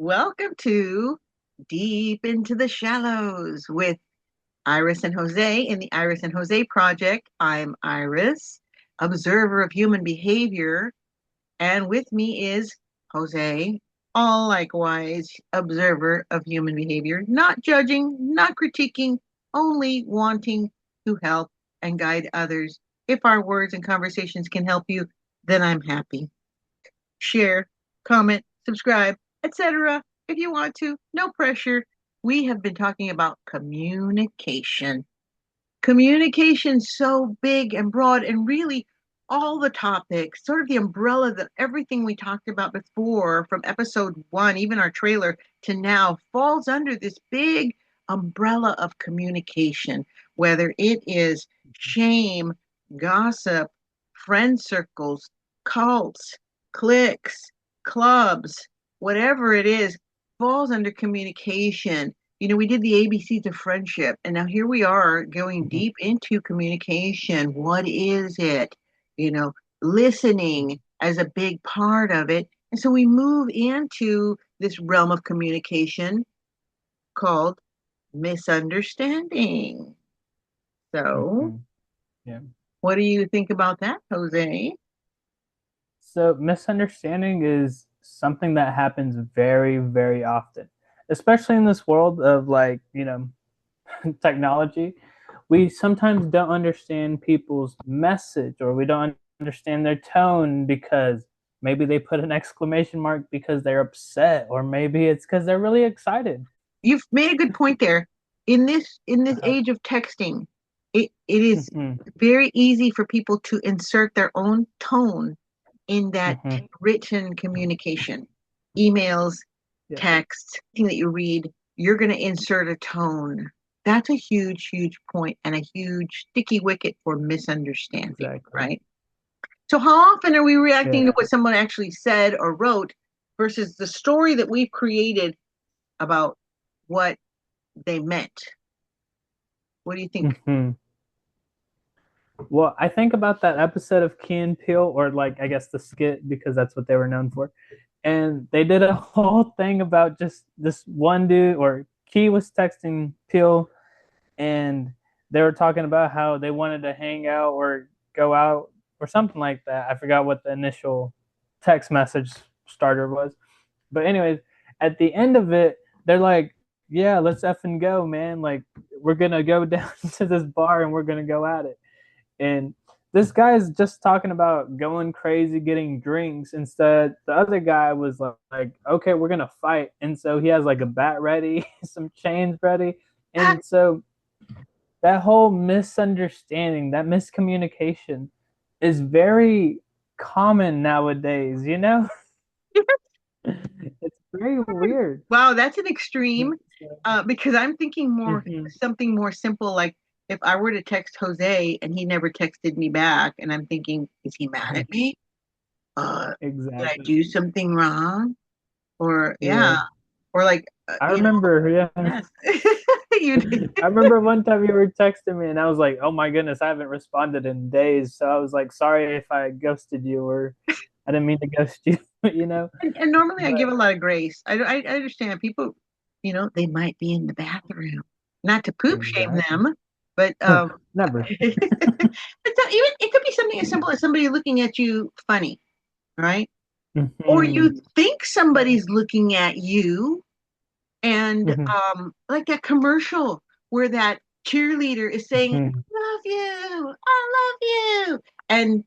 Welcome to Deep into the Shallows with Iris and Jose in the Iris and Jose Project. I'm Iris, observer of human behavior, and with me is Jose, all likewise observer of human behavior, not judging, not critiquing, only wanting to help and guide others. If our words and conversations can help you, then I'm happy. Share, comment, subscribe, etc. If you want to, no pressure. We have been talking about communication. Communication so big and broad and really all the topics, sort of the umbrella that everything we talked about before from episode 1, even our trailer to now falls under this big umbrella of communication, whether it is shame, gossip, friend circles, cults, cliques, clubs, whatever it is, falls under communication. We did the ABCs of friendship, and now here we are going Mhm. deep into communication. What is it? You know, Listening as a big part of it. And so we move into this realm of communication called misunderstanding. So, Mhm. Yeah. what do you think about that, Jose? So misunderstanding is something that happens very, very often, especially in this world of technology. We sometimes don't understand people's message or we don't understand their tone because maybe they put an exclamation mark because they're upset or maybe it's because they're really excited. You've made a good point there. In this Uh-huh. age of texting, it is Mhm. very easy for people to insert their own tone in that Mhm. written communication, emails, Yeah, texts, anything that you read, you're going to insert a tone. That's a huge, huge point and a huge sticky wicket for misunderstanding, exactly. right? So, how often are we reacting to Yeah. what someone actually said or wrote versus the story that we've created about what they meant? What do you think? Mhm. Well, I think about that episode of Key and Peele, or like I guess the skit because that's what they were known for. And they did a whole thing about just this one dude, or Key was texting Peele, and they were talking about how they wanted to hang out or go out or something like that. I forgot what the initial text message starter was. But anyways, at the end of it, they're like, "Yeah, let's effing go, man! Like, we're gonna go down to this bar and we're gonna go at it." And this guy's just talking about going crazy, getting drinks. Instead, the other guy was like, okay, we're going to fight. And so he has like a bat ready, some chains ready. Ah, And so that whole misunderstanding, that miscommunication is very common nowadays, you know? It's very weird. wow, that's an extreme. Because I'm thinking more Mhm. something more simple, like if I were to text Jose and he never texted me back, and I'm thinking, is he mad at me? Did I Exactly. do something wrong? Or yeah, Yeah. or like I remember, yeah. yes, you did. I remember one time you were texting me and I was like, oh my goodness, I haven't responded in days. So I was like, sorry if I ghosted you or I didn't mean to ghost you, you know? And normally I give But a lot of grace. I understand people, they might be in the bathroom, not to poop shame exactly. them, but Never. but even it could be something as simple as somebody looking at you funny, right? Or you Hmm. think somebody's looking at you, and Hmm. like that commercial where that cheerleader is saying, Hmm. I love you," and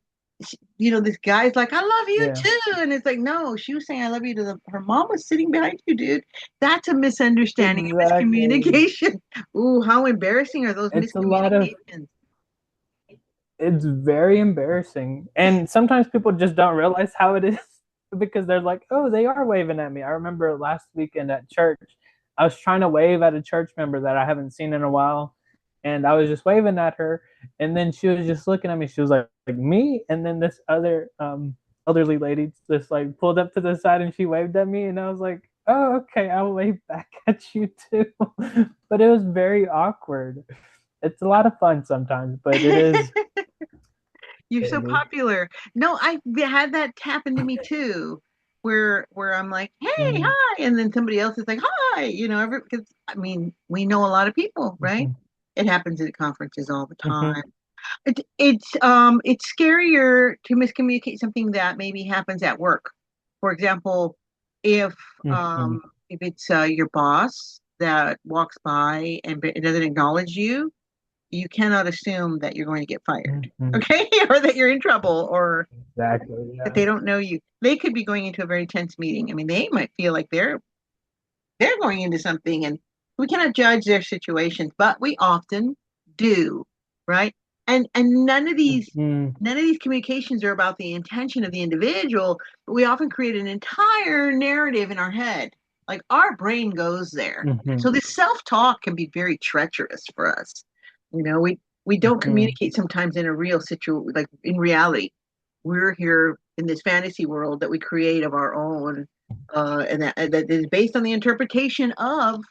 this guy's like, "I love you Yeah. too," and it's like, no, she was saying, "I love you" to her mom was sitting behind you, dude. That's a misunderstanding, a Exactly. miscommunication. Ooh, how embarrassing are those It's a lot of, miscommunications? it's very embarrassing. And sometimes people just don't realize how it is because they're like, oh, they are waving at me. I remember last weekend at church, I was trying to wave at a church member that I haven't seen in a while. And I was just waving at her. And then she was just looking at me. She was like me. And then this other elderly lady just like pulled up to the side and she waved at me. And I was like, oh, okay, I'll wave back at you too. But it was very awkward. It's a lot of fun sometimes, but it is You're so crazy. popular. No, I had that happen to me too. where I'm like, hey, Mm-hmm. hi, and then somebody else is like, hi, because I mean, we know a lot of people, right? Mm-hmm. It happens at conferences all the Mm-hmm. time. It's scarier to miscommunicate something that maybe happens at work. For example, if Mm-hmm. if it's your boss that walks by and it doesn't acknowledge you, you cannot assume that you're going to get fired, Mm-hmm. okay? Or that you're in trouble, or Exactly. that Yeah. they don't know you. They could be going into a very tense meeting. I mean, they might feel like they're going into something, and we cannot judge their situations, but we often do, right? And Mm-hmm. none of these communications are about the intention of the individual, but we often create an entire narrative in our head. Like our brain goes there. Mm-hmm. So this self-talk can be very treacherous for us. We don't Mm-hmm. communicate sometimes in a real situation, like in reality. We're here in this fantasy world that we create of our own, and that is based on the interpretation of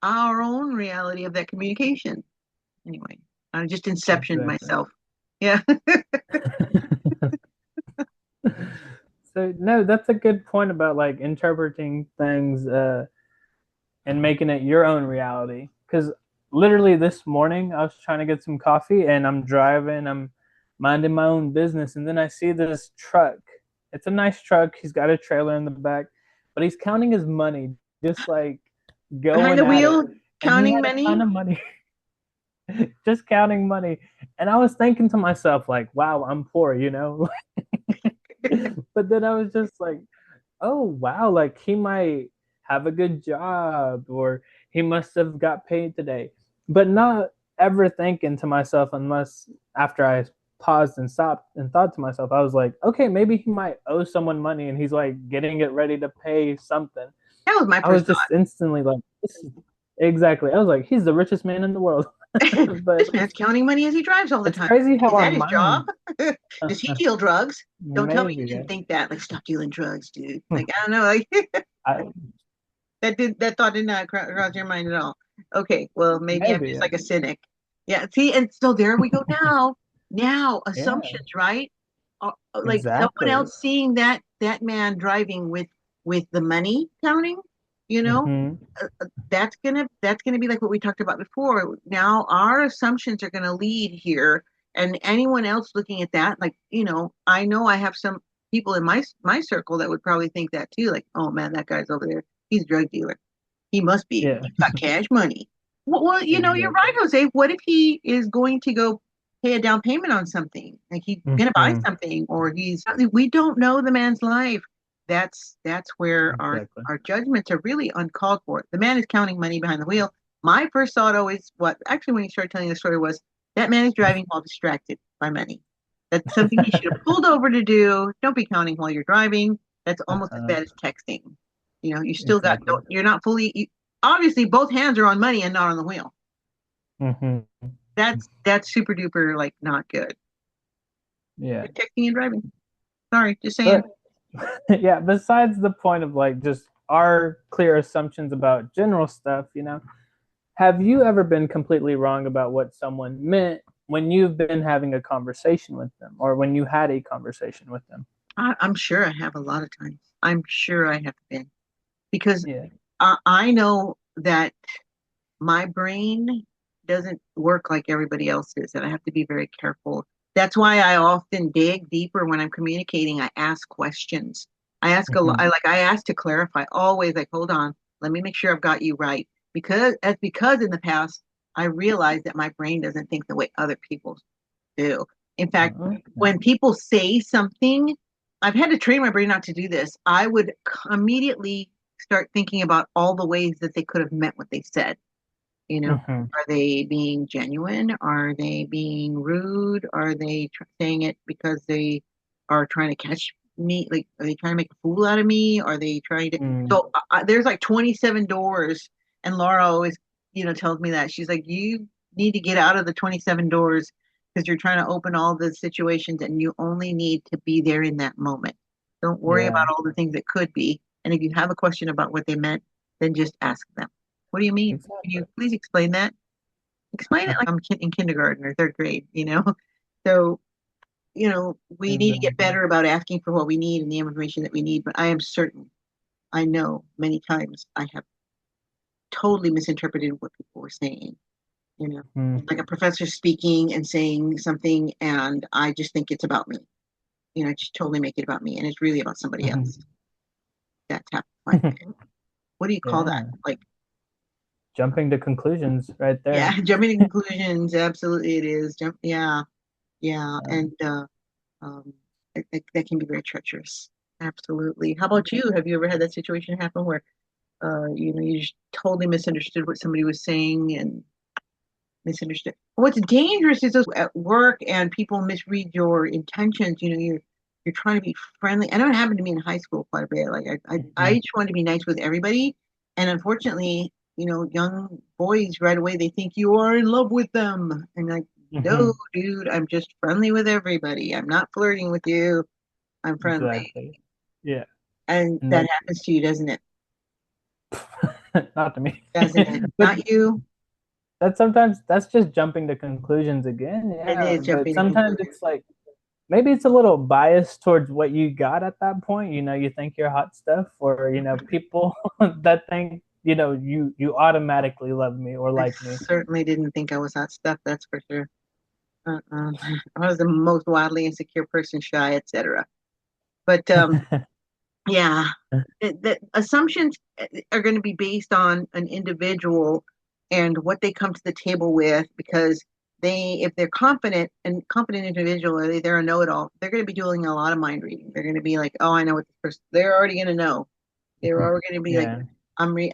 our own reality of that communication. Anyway, I just inceptioned Exactly. myself. Yeah. So no, that's a good point about like interpreting things and making it your own reality. Because literally this morning I was trying to get some coffee and I'm driving, I'm minding my own business, and then I see this truck. It's a nice truck. He's got a trailer in the back, but he's counting his money, just like Behind going the at it. wheel, And he counting had a ton money. of money, just counting money. And I was thinking to myself, like, wow, I'm poor, you know? But then I was just like, oh wow, like he might have a good job or he must have got paid today. But not ever thinking to myself, unless after I paused and stopped and thought to myself, I was like, okay, maybe he might owe someone money and he's like getting it ready to pay something. That was my I first was just instantly like, this is exactly. I was like, he's the richest man in the world. thought. But This man's counting money as he drives all the it's time. crazy how Is our that his job? mind Does he deal drugs? Don't tell me maybe you didn't that think that. Like, stop dealing drugs, dude. Like, I don't know. Like, I, that thought did not cross your mind at all. Okay, well, maybe I'm maybe just yeah. like a cynic. Yeah, see, and so there we go now. Now Yeah, assumptions, right? Like someone exactly. else seeing that man driving with the money counting, you know, Hmm. that's gonna be like what we talked about before. Now our assumptions are gonna lead here, and anyone else looking at that, like I know I have some people in my circle that would probably think that too. Like, oh man, that guy's over there. He's a drug dealer. He must be. Yeah, He's got cash money. Well, you're right, exactly. Jose. What if he is going to go pay a down payment on something? Like he's gonna buy Hmm. something, or we don't know the man's life. That's where Exactly. our judgments are really uncalled for. The man is counting money behind the wheel. My first thought always, what actually when you started telling the story was that man is driving while distracted by money. That's something he should have pulled over to do. Don't be counting while you're driving. That's almost as Uh, bad as texting. You still got, exactly. you're not fully, obviously both hands are on money and not on the wheel. Hmm. That's super duper like not good. Yeah, Good texting and driving. Sorry, just saying. but yeah. Besides the point of like just our clear assumptions about general stuff, have you ever been completely wrong about what someone meant when you've been having a conversation with them, or when you had a conversation with them? I'm sure I have a lot of times. I'm sure I have been because Yeah. I know that my brain doesn't work like everybody else's, and I have to be very careful. That's why I often dig deeper when I'm communicating. I ask questions. I ask a lot. Hmm. I ask to clarify always. Like, hold on, let me make sure I've got you right. Because in the past I realized that my brain doesn't think the way other people do. In fact, Okay. when people say something, I've had to train my brain not to do this. I would immediately start thinking about all the ways that they could have meant what they said. Hmm. Are they being genuine? Are they being rude? Are they saying it because they are trying to catch me? Like, are they trying to make a fool out of me? Are they trying to? Mm. So there's like 27 doors, and Laura always, tells me that she's like, you need to get out of the 27 doors because you're trying to open all the situations, and you only need to be there in that moment. Don't worry about Yeah. all the things that could be. And if you have a question about what they meant, then just ask them. What do you mean? Can Exactly. you please explain that? Explain it like I'm in kindergarten or third grade. So we need to get Exactly. better about asking for what we need and the information that we need. But I am certain, I know many times I have totally misinterpreted what people were saying. You know, like a Mhm. professor speaking and saying something, and I just think it's about me. Just totally make it about me, and it's really about somebody else. That's happened quite a bit. What do you call that? Yeah. Like, Jumping to conclusions right yeah, there. jumping to conclusions. Absolutely, it is. Yeah, yeah, Yeah. and um, that can be very treacherous. Absolutely. How about you? Have you ever had that situation happen where, you just totally misunderstood what somebody was saying and misunderstood? What's dangerous is those at work and people misread your intentions. You're trying to be friendly. I know it happened to me in high school quite a bit. Like I Mhm. just wanted to be nice with everybody, and unfortunately, young boys right away they think you are in love with them, and like, no, Mhm. dude, I'm just friendly with everybody. I'm not flirting with you. I'm friendly, Exactly. Yeah. and And that that happens to you, doesn't it? not to me. Doesn't it? But Not you. that sometimes that's just jumping to conclusions again. It Yeah. is But jumping to sometimes conclusions. it's like maybe it's a little biased towards what you got at that point. You think you're hot stuff, or people that think you automatically love me or I like me. certainly didn't think I was hot stuff, that's for sure. Uh-uh. I was the most wildly insecure person, shy, etc. But yeah, the assumptions are going to be based on an individual and what they come to the table with because if they're confident and confident individual, or they're a know-it-all, they're going to be doing a lot of mind reading. They're going to be like, oh, I know what this person, they're already going to know. They're already going to be like, Yeah.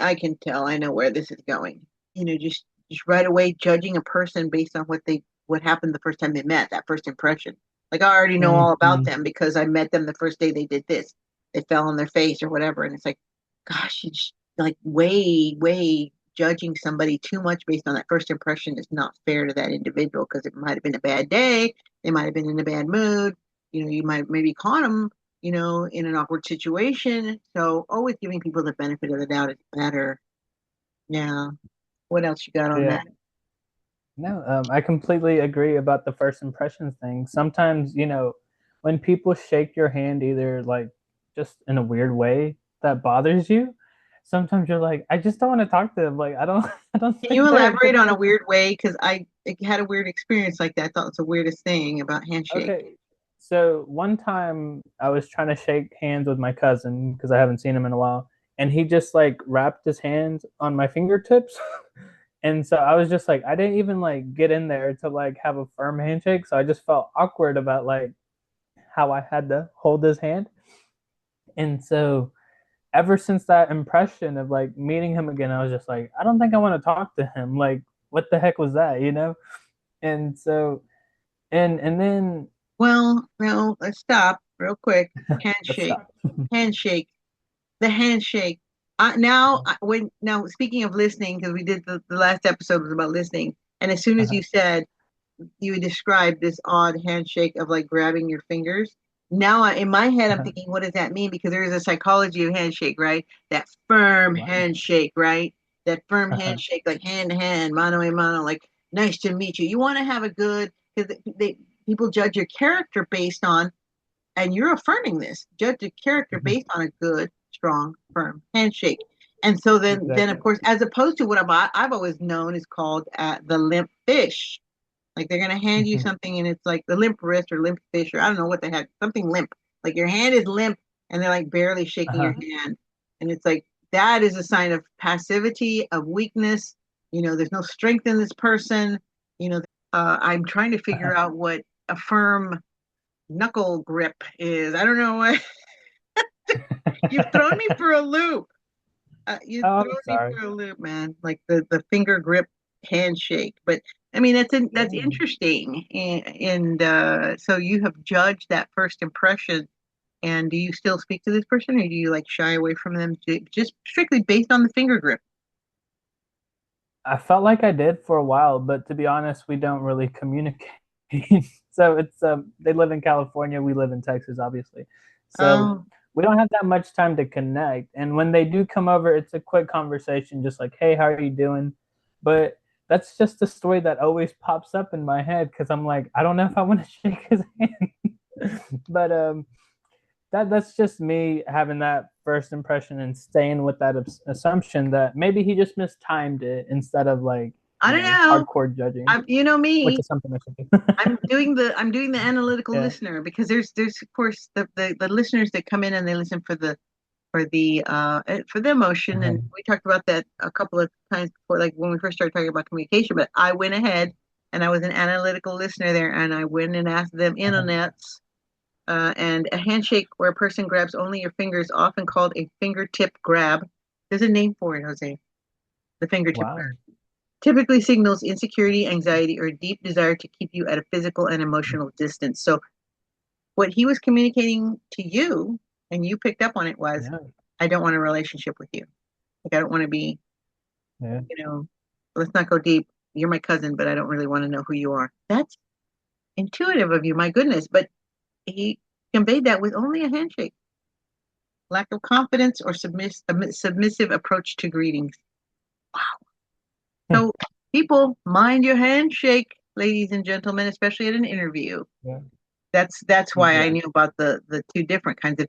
I can tell, I know where this is going. Just right away judging a person based on what happened the first time they met, that first impression. Like I already know all about Hmm. them because I met them the first day they did this. They fell on their face or whatever. And it's like, gosh, you just like way, way judging somebody too much based on that first impression is not fair to that individual because it might have been a bad day. They might have been in a bad mood. You might maybe caught them, in an awkward situation. So always giving people the benefit of the doubt is better. Yeah. What else you got on Yeah. that? No, I completely agree about the first impressions thing. Sometimes, when people shake your hand, either like just in a weird way that bothers you, sometimes you're like, I just don't want to talk to them. Like, I don't, I don't Can you think they're a good elaborate on a person. weird way? Because I had a weird experience like that. I thought it was the weirdest thing about handshake. Okay. So one time I was trying to shake hands with my cousin because I haven't seen him in a while, and he just like wrapped his hands on my fingertips. And so I was just like, I didn't even like get in there to like have a firm handshake. So I just felt awkward about like how I had to hold his hand. And so ever since that impression of like meeting him again, I was just like, I don't think I want to talk to him. Like, what the heck was that? And so and then Well, no, let's stop real quick. let's Handshake, stop. handshake, the handshake. Now speaking of listening, because we did the last episode was about listening, and as soon as Uh-huh, you described this odd handshake of like grabbing your fingers. Now, in my head, I'm uh-huh. thinking, what does that mean? Because there is a psychology of handshake, right? That firm Wow. handshake, right? That firm Uh-huh. handshake, like hand to hand, mano a mano, like nice to meet you. You want to have a good, because people judge your character based on, and you're affirming this, judge your character Mhm. based on a good, strong, firm handshake. And so then of Exactly. course, as opposed to what I've always known is called the limp fish, like they're gonna hand you Mhm. something and it's like the limp wrist or limp fish or I don't know what the heck, something limp. Like your hand is limp and they're like barely shaking your Uh-huh. hand. And it's like that is a sign of passivity, of weakness. There's no strength in this person. I'm trying to figure Uh-huh. out what a firm knuckle grip is. I don't know why. You've thrown me for a loop. You Oh, throw I'm me sorry. for a loop, man. Like the finger grip handshake. But I mean, that's Yeah. interesting. And so you have judged that first impression. And do you still speak to this person, or do you like shy away from them just strictly based on the finger grip? I felt like I did for a while, but to be honest, we don't really communicate. So it's they live in California, we live in Texas, obviously. So Oh, we don't have that much time to connect. And when they do come over, it's a quick conversation, just like, hey, how are you doing? But that's just the story that always pops up in my head because I'm like, I don't know if I want to shake his hand. But that's just me having that first impression and staying with that assumption that maybe he just mistimed it instead of like, I don't know. hardcore judging, You know which me. is something I should do. I'm doing the analytical Yeah. listener because there's of course the listeners that come in and they listen for the emotion, and we talked about that a couple of times before, like when we first started talking about communication. But I went ahead and I was an analytical listener there, and I went and asked them internets. And a handshake where a person grabs only your fingers, often called a fingertip grab. There's a name for it, Jose. The fingertip grab Wow. typically signals insecurity, anxiety, or a deep desire to keep you at a physical and emotional distance. So what he was communicating to you, and you picked up on it, was, Yeah. I don't want a relationship with you. Like, I don't want to be, Yeah. you know, let's not go deep. You're my cousin, but I don't really want to know who you are. That's intuitive of you, my goodness. But he conveyed that with only a handshake. Lack of confidence or submissive approach to greetings. So, people, mind your handshake, ladies and gentlemen, especially at an interview. Yeah. That's why I Yeah. knew about the two different kinds of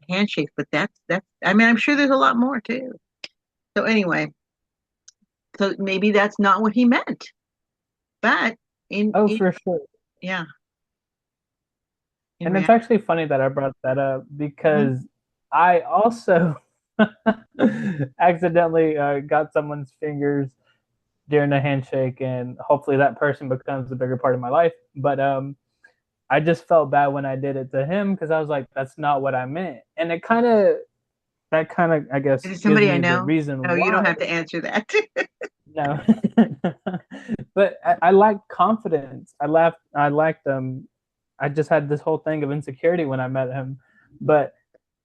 handshakes. But that's. I mean, I'm sure there's a lot more too. So anyway, so maybe that's not what he meant. But Oh, in for sure. yeah, in And it's reality. actually funny that I brought that up Mhm. because I also accidentally got someone's fingers during a handshake, and hopefully that person becomes a bigger part of my life. But I just felt bad when I did it to him because I was like, that's not what I meant. And I guess, Is it gives somebody I me the know? reason No, you don't why. have to answer that. No. But I like confidence. I liked I just had this whole thing of insecurity when I met him. But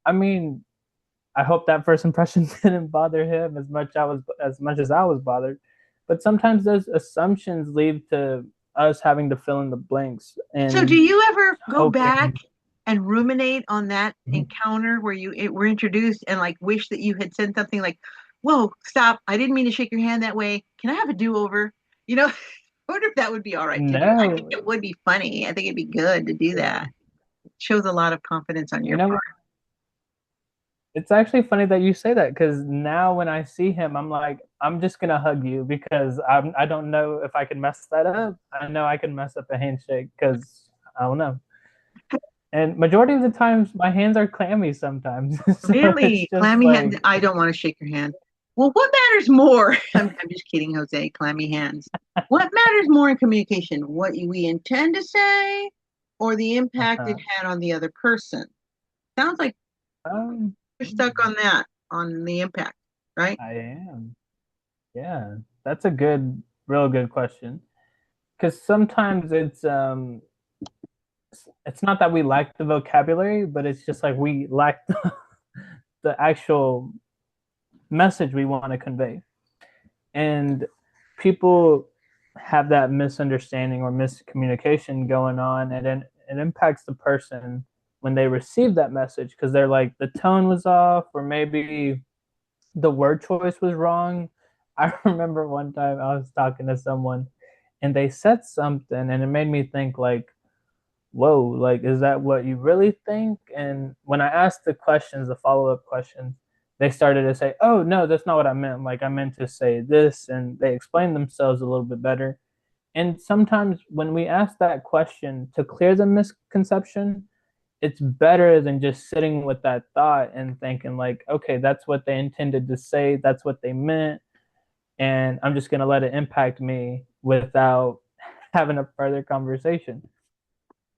I mean, I hope that first impression didn't bother him as much as I was bothered. But sometimes those assumptions lead to us having to fill in the blanks So, do and you ever go back hoping. and ruminate on that encounter where were introduced and like wish that you had said something like, "Whoa, stop! I didn't mean to shake your hand that way. Can I have a do-over?" You know, I wonder if that would be all right to do. I think No, it would be funny. I think it'd be good to do that. It shows a lot of confidence on you your know part. what? It's actually funny that you say that because now when I see him, I'm like, I'm just gonna hug you because I don't know if I can mess that up. I know I can mess up a handshake because I don't know. And majority of the times, my hands are clammy sometimes, so it's Really, just clammy hand. like, I don't want to shake your hand. Well, what matters more? I'm just kidding, Jose. Clammy hands. What matters more in communication? What we intend to say, or the impact it uh-huh. had on the other person? Sounds like um, you're stuck on that, on the impact, right? I am. Yeah, that's a real good question. Because sometimes it's not that we lack the vocabulary, but it's just like we lack the actual message we want to convey. And people have that misunderstanding or miscommunication going on, and then it impacts the person when they receive that message because they're like, the tone was off, or maybe the word choice was wrong. I remember one time I was talking to someone and they said something and it made me think like, whoa, like, is that what you really think? And when I asked the questions, the follow-up questions, they started to say, oh no, that's not what I meant. Like, I meant to say this, and they explained themselves a little bit better. And sometimes when we ask that question to clear the misconception, it's better than just sitting with that thought and thinking like, okay, that's what they intended to say, that's what they meant, and I'm just going to let it impact me without having a further conversation.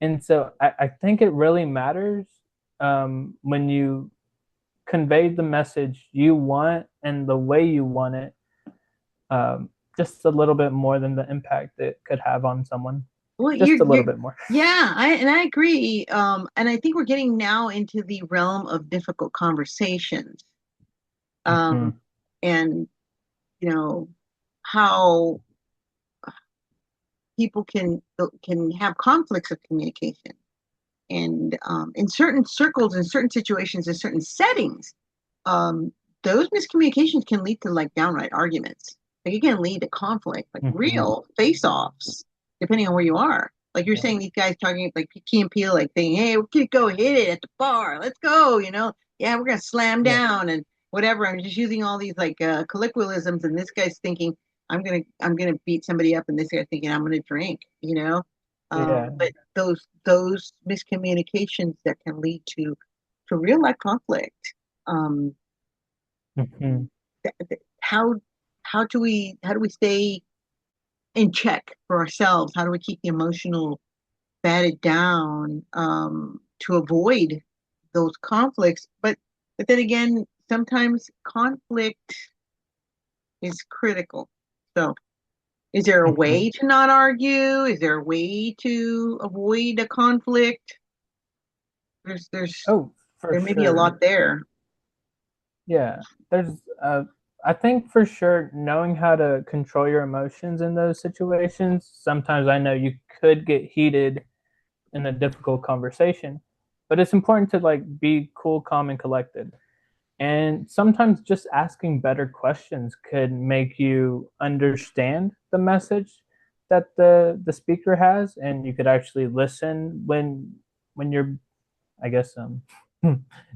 And so I think it really matters when you convey the message you want and the way you want it, um, just a little bit more than the impact it could have on someone. Well, Just a little bit more. yeah, I agree. And I think we're getting now into the realm of difficult conversations. Mm-hmm. Um, and you know how people can have conflicts of communication, and in certain circles, in certain situations, in certain settings, um, those miscommunications can lead to like downright arguments. Like it can lead to conflict, like Mm-hmm. real face-offs, depending on where you are. Like you're Yeah. saying, these guys talking like Key and Peele, like saying, "Hey, we're gonna go hit it at the bar. Let's go." Yeah, we're gonna slam Yeah. down and whatever. I'm just using all these like colloquialisms, and this guy's thinking, I'm gonna beat somebody up," and this guy's thinking, "I'm gonna drink." Yeah. But those miscommunications that can lead to real life conflict. Um, Mm-hmm. how how do we stay in check for ourselves? How do we keep the emotional batted down to avoid those conflicts? But then again, sometimes conflict is critical. So, is there a Mm-hmm. way to not argue? Is there a way to avoid a conflict? There's Oh, for there may be a sure. lot there. Yeah, there's I think for sure knowing how to control your emotions in those situations. Sometimes I know you could get heated in a difficult conversation, but it's important to like be cool, calm, and collected. And sometimes just asking better questions could make you understand the message that the speaker has, and you could actually listen when you're, I guess,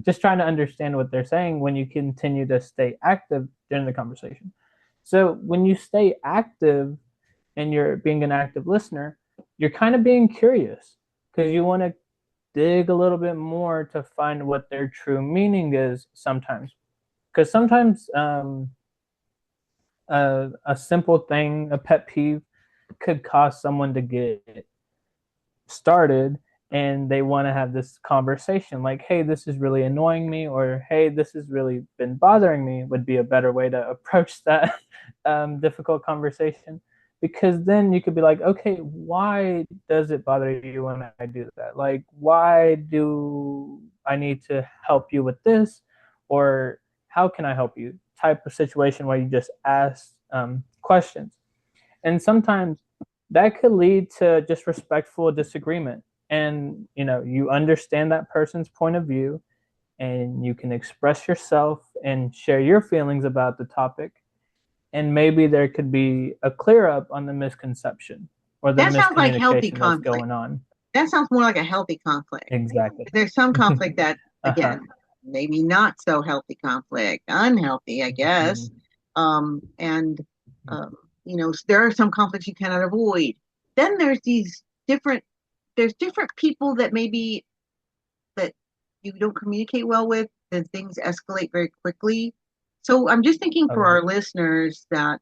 just trying to understand what they're saying when you continue to stay active during the conversation. So when you stay active and you're being an active listener, you're kind of being curious because you want to dig a little bit more to find what their true meaning is sometimes. Because sometimes a simple thing, a pet peeve, could cause someone to get started and they want to have this conversation like, hey, this is really annoying me, or hey, this has really been bothering me, would be a better way to approach that difficult conversation. Because then you could be like, okay, why does it bother you when I do that? Like, why do I need to help you with this? Or how can I help you? Type of situation where you just ask questions. And sometimes that could lead to just respectful disagreement, and you understand that person's point of view, and you can express yourself and share your feelings about the topic, and maybe there could be a clear up on the misconception or the That sounds like healthy miscommunication that's conflict. going on. That sounds more like a healthy conflict. Exactly. There's some conflict that, Uh-huh. again, maybe not so healthy conflict, unhealthy, I guess. Mhm. And um, there are some conflicts you cannot avoid. Then there's different people that maybe that you don't communicate well with, then things escalate very quickly. So I'm just thinking Oh for yeah. our listeners that,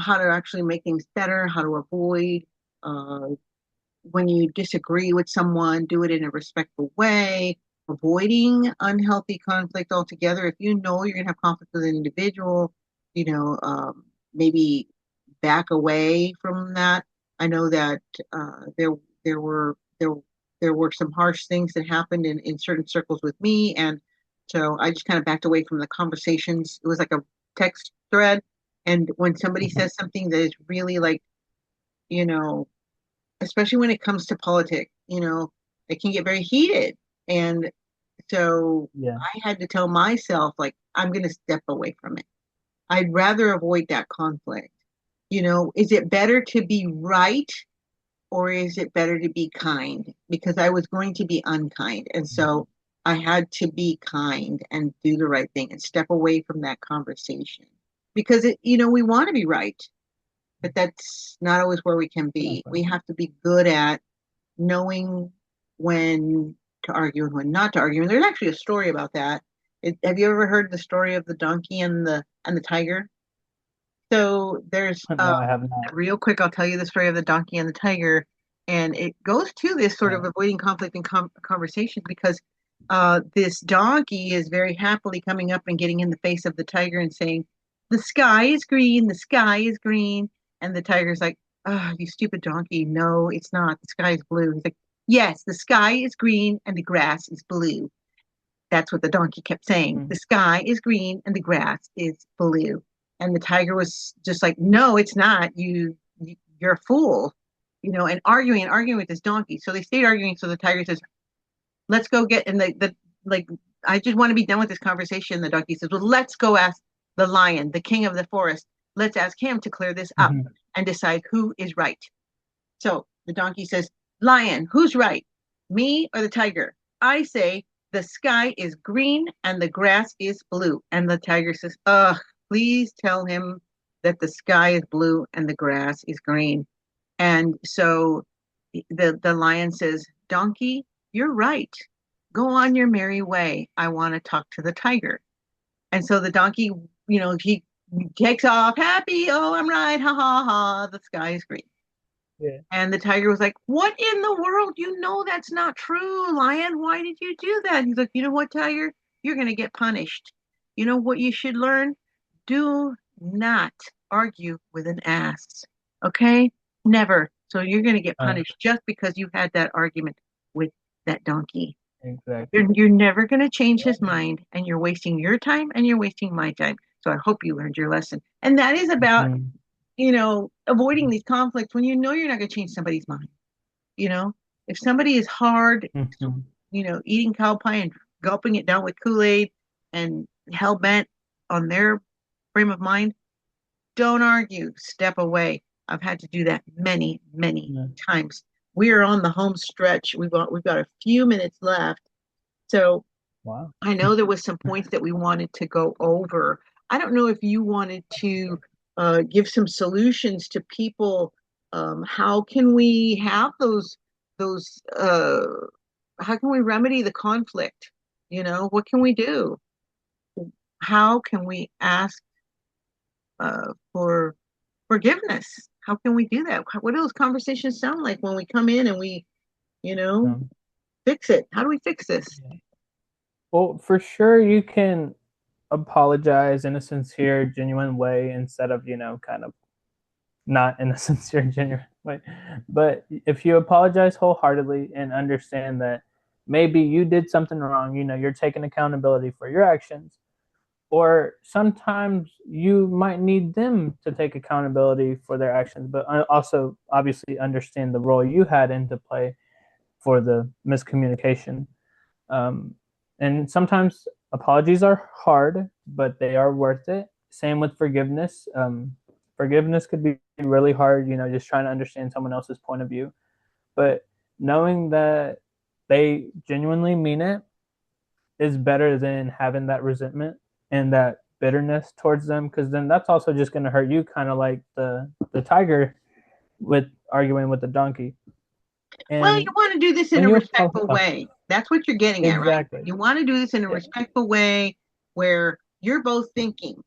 how to actually make things better, how to avoid uh, when you disagree with someone, do it in a respectful way, avoiding unhealthy conflict altogether. If you know you're going to have conflict with an individual, maybe back away from that. I know that there were there were some harsh things that happened in certain circles with me, and so I just kind of backed away from the conversations. It was like a text thread, and when somebody Mhm. says something that is really like, you know, especially when it comes to politics, it can get very heated. And so Yeah. I had to tell myself, like, I'm going to step away from it. I'd rather avoid that conflict. Is it better to be right or is it better to be kind? Because I was going to be unkind. And so I had to be kind and do the right thing and step away from that conversation because we want to be right, but that's not always where we can be. Exactly. We have to be good at knowing when to argue and when not to argue. And there's actually a story about that. Have you ever heard the story of the donkey and the tiger? So there's No, I have not. real quick, I'll tell you the story of the donkey and the tiger, and it goes to this sort Yeah. of avoiding conflict and conversation because this donkey is very happily coming up and getting in the face of the tiger and saying, "The sky is green, the sky is green," and the tiger's like, "Oh, you stupid donkey! No, it's not. The sky is blue." He's like, "Yes, the sky is green and the grass is blue." That's what the donkey kept saying. Mm-hmm. The sky is green and the grass is blue. And the tiger was just like, no, it's not. You're a fool, and arguing with this donkey. So they stayed arguing. So the tiger says, let's go get, and like, I just want to be done with this conversation. The donkey says, well, let's go ask the lion, the king of the forest. Let's ask him to clear this up Mhm. and decide who is right. So the donkey says, Lion, who's right? Me or the tiger? I say, the sky is green and the grass is blue. And the tiger says, please tell him that the sky is blue and the grass is green. And so the lion says, Donkey, you're right. Go on your merry way. I want to talk to the tiger. And so the donkey, he takes off happy. Oh, I'm right. Ha ha ha. The sky is green. Yeah. And the tiger was like, What in the world? You know that's not true, lion. Why did you do that? And he's like, You know what, tiger? You're going to get punished. You know what you should learn? Do not argue with an ass. Okay? Never. So you're going to get Uh, punished just because you had that argument with that donkey. exactly. You're never going to change his Yeah. mind, and you're wasting your time and you're wasting my time. So I hope you learned your lesson. And that is about Mhm. avoiding these conflicts when you know you're not going to change somebody's mind. You know, if somebody is hard, Mhm. eating cow pie and gulping it down with Kool-Aid and hell bent on their frame of mind, don't argue, step away. I've had to do that many, many Yeah. times. We are on the home stretch. We've got a few minutes left. So Wow. I know there was some points that we wanted to go over. I don't know if you wanted to give some solutions to people. How can we have those? How can we remedy the conflict? What can we do? How can we ask for forgiveness? How can we do that? What do those conversations sound like when we come in and we, you know, Um, fix it? How do we fix this? yeah. Well, for sure, you can apologize in a sincere, genuine way instead of, kind of not in a sincere, genuine way. But if you apologize wholeheartedly and understand that maybe you did something wrong, you're taking accountability for your actions, or sometimes you might need them to take accountability for their actions, but also obviously understand the role you had into play for the miscommunication. Um, and sometimes apologies are hard, but they are worth it. Same with forgiveness. Forgiveness could be really hard, just trying to understand someone else's point of view. But knowing that they genuinely mean it is better than having that resentment and that bitterness towards them, because then that's also just going to hurt you, kind of like the tiger with arguing with the donkey. Well, you And want to do this in when a you respectful apologize, way. That's what you're getting at, right? exactly. You want to do this in a Yeah. respectful way where you're both thinking.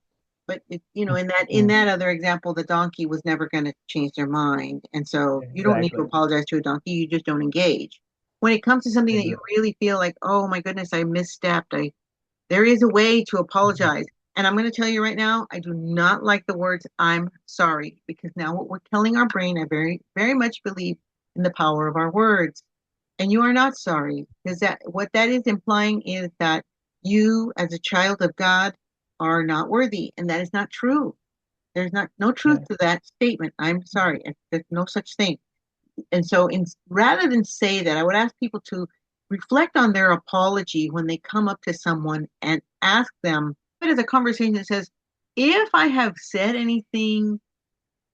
But in that Mm-hmm. other example, the donkey was never going to change their mind, and so you don't need to Exactly. apologize to a donkey. You just don't engage. When it comes to something that you Exactly. really feel like, oh my goodness, I misstepped. There is a way to Mm-hmm. apologize. And I'm going to tell you right now, I do not like the words I'm sorry, because now what we're telling our brain, I very, very much believe in the power of our words. And you are not sorry, because what that is implying is that you, as a child of God, are not worthy. And that is not true. There's not no truth Yeah. to that statement. I'm sorry. There's no such thing. And so rather than say that, I would ask people to reflect on their apology when they come up to someone and ask them, it is a conversation that says, if I have said anything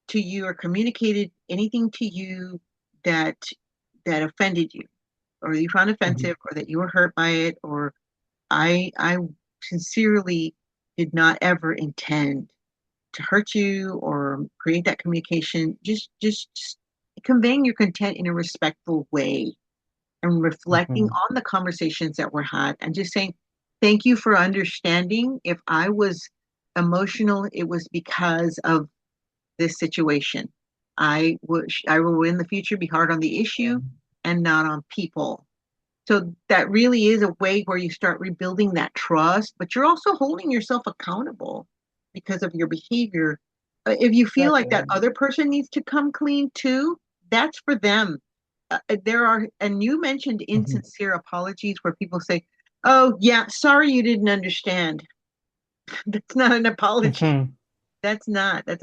to you or communicated anything to you that offended you, or you found Mm-hmm. offensive, or that you were hurt by it, or I sincerely did not ever intend to hurt you or create that communication, just conveying your content in a respectful way and reflecting Mm-hmm. on the conversations that were had and just saying thank you for understanding. If I was emotional, it was because of this situation. I will in the future be hard on the issue and not on people. So that really is a way where you start rebuilding that trust, but you're also holding yourself accountable because of your behavior. If you feel like Exactly. that other person needs to come clean too, that's for them. And you mentioned Mm-hmm. insincere apologies where people say, "Oh, yeah, sorry you didn't understand." That's not an apology. Mm-hmm. That's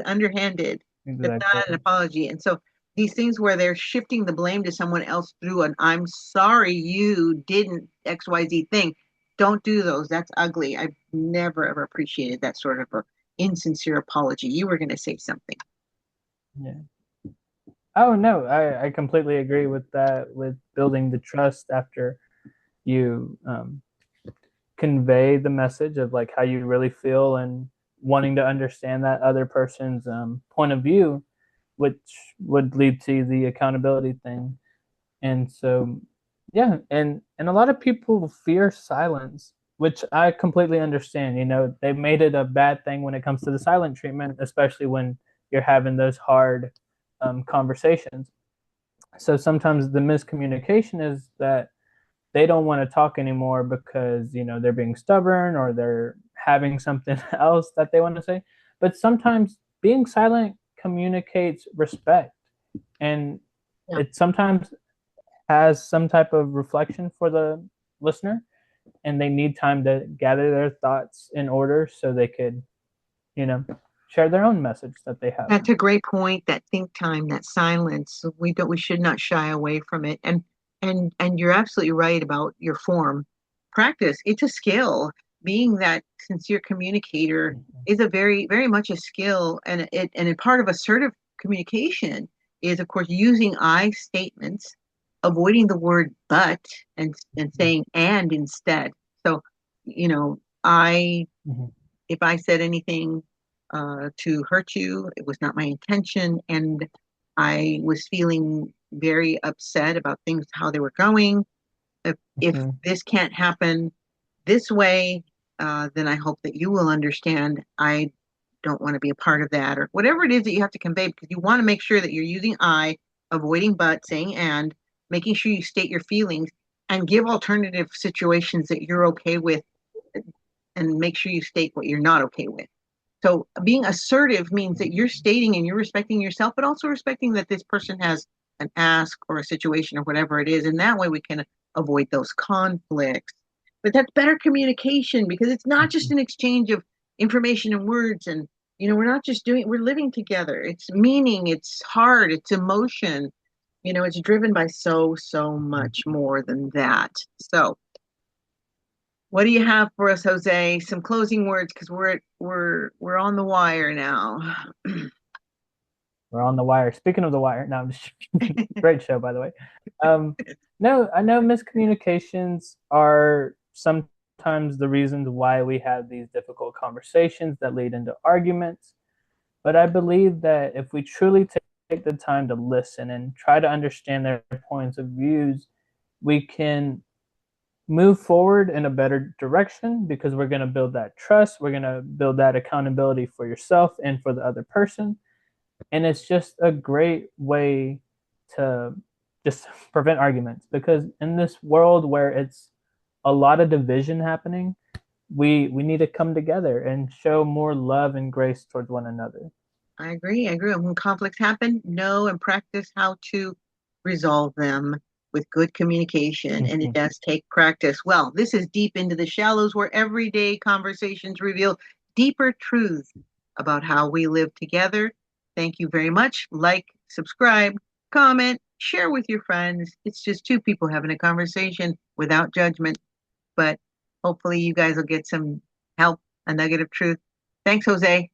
underhanded. That's Exactly. not an apology. And so these things where they're shifting the blame to someone else through an I'm sorry you didn't XYZ thing, don't do those. That's ugly. I've never ever appreciated that sort of insincere apology. You were going to say something. Yeah. Oh no, I completely agree with that. With building the trust after you convey the message of like how you really feel and wanting to understand that other person's point of view, which would lead to the accountability thing. And so, yeah, and a lot of people fear silence, which I completely understand. You know, they made it a bad thing when it comes to the silent treatment, especially when you're having those hard conversations. So sometimes the miscommunication is that they don't want to talk anymore because they're being stubborn or they're having something else that they want to say. But sometimes being silent communicates respect, and Yeah. it sometimes has some type of reflection for the listener, and they need time to gather their thoughts in order so they could you know share their own message that they have. That's a great point. That think time, that silence. We should not shy away from it. And you're absolutely right about your form. Practice. It's a skill. Being that sincere communicator is a very much a skill, and a part of assertive communication is, of course, using I statements, avoiding the word but, and saying and instead. So, I Mhm. if I said anything to hurt you, it was not my intention. And I was feeling very upset about things, how they were going. If Mhm. this can't happen this way, then I hope that you will understand. I don't want to be a part of that, or whatever it is that you have to convey, because you want to make sure that you're using I, avoiding but, saying and, making sure you state your feelings and give alternative situations that you're okay with, and make sure you state what you're not okay with. So being assertive means that you're stating and you're respecting yourself, but also respecting that this person has an ask or a situation or whatever it is. And that way we can avoid those conflicts. But that's better communication, because it's not just Mhm. an exchange of information and words. And, we're not just we're living together. It's meaning, it's heart, it's emotion. It's driven by so much more than that. So what do you have for us, Jose? Some closing words, because we're on the wire now. We're on the wire. Speaking of the wire, no, I'm just great show by the way. Um, no, I know miscommunications are sometimes the reasons why we have these difficult conversations that lead into arguments. But I believe that if we truly take the time to listen and try to understand their points of views, we can move forward in a better direction because we're going to build that trust. We're going to build that accountability for yourself and for the other person. And it's just a great way to just prevent arguments because in this world where it's a lot of division happening, we need to come together and show more love and grace towards one another. I agree. I agree. When conflicts happen, know and practice how to resolve them with good communication. And it does take practice. Well, this is Deep into the Shallows, where everyday conversations reveal deeper truths about how we live together. Thank you very much. Like, subscribe, comment, share with your friends. It's just two people having a conversation without judgment. But hopefully, you guys will get some help, a nugget of truth. Thanks, Jose.